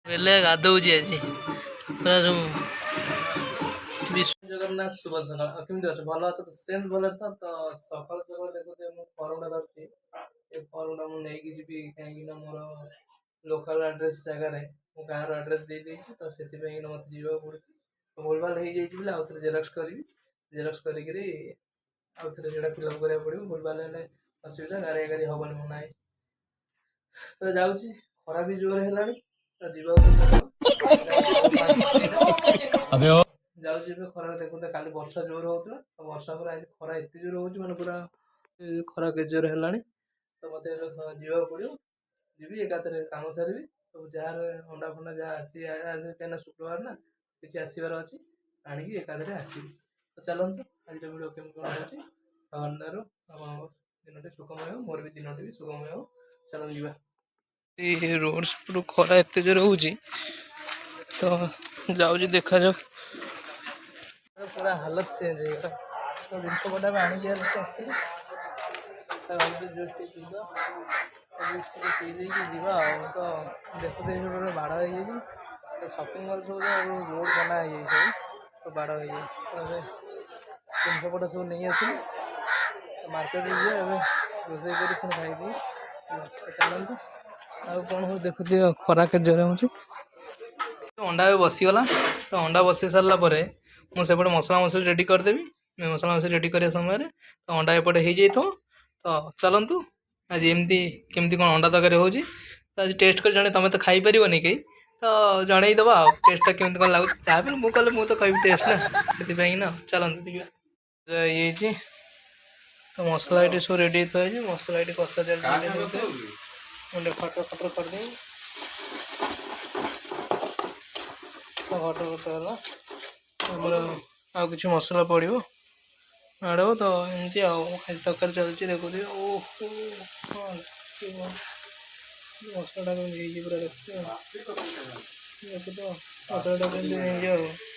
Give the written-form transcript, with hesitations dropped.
बेले गाधौची आज पूरा सब विश्व जगन्नाथ शुभ सकाल केमती अच्छे भल अच्छे तो सेम भल था तो सकाल सकाल देखते मुझे फर्मटा धरती ये फर्मटा मुझे कहीं मोर लोकल एड्रेस जगह गाँव एड्रेस दे देती तो से मत जीवा पड़े तो भूलभाल हो जाए आउ थे जेरक्स करी जेरक्स करी आउ थे से फिलअप करा पड़ो भूलभाल असुविधा गारे गाड़ी हेनी मना तो जाऊँगी खरा भी जोर है तो जाऊँगी खरा देखते काली वर्षा जोर होता तो वर्षा पर आज खरा एत जोर हो पूरा खरा के जोर है तो मत जीवा पड़ो जी एकाथरे कम सारी सब जार अंडा फंडा जहाँ कहीं शुक्रवार ना किसी आसबार अच्छी आणिकी एकाथरे आसबि तो चलते आज भिडियो केमी कौन हो भगवान दयारू दिनटी सुखमय हो मोर भी दिनटी भी सुखमय हो चलन जीवा रोड सब खरा एत जोर हो तो जाऊँ देखा जाओ पूरा हालत चेंज है तो जिन पटा भी आणिकी आसली जस्ट पी जावा तो देखते बाड़ हो तो सपिंग मल सब रोड बना है सब तो बाड़ हो जाए जिन पटा सब नहीं आस मार्केट रोसे कर खाई चलते आ कौन हो देखुती खरा के जोर हो अंडा बसीगला तो अंडा बसी सारापर मुझे मसला मसली रेडी करदेवी मसला मसली रेडी कर समय तो अंडा एपटे हो जाए तो चलतु आज एमती केमती कौन अंडा तक हो तो आज टेस्ट कर जड़े तुम तो खाई पार कहीं तो जनईदे टेस्टा केमती कौन लगुच जहाँ भी मुझे मुझे तो कह टेस्ट ना से ना चलते ये तो मसला ये सब रेडी थी मसला ये कषा चलते मुझे खटर खटर कर दी खटर खटर है आउ कि मसला पड़ो आड़ो तो एमती आज तक चलती देखुए ओहो मसला पूरा देखते देखो तो मसला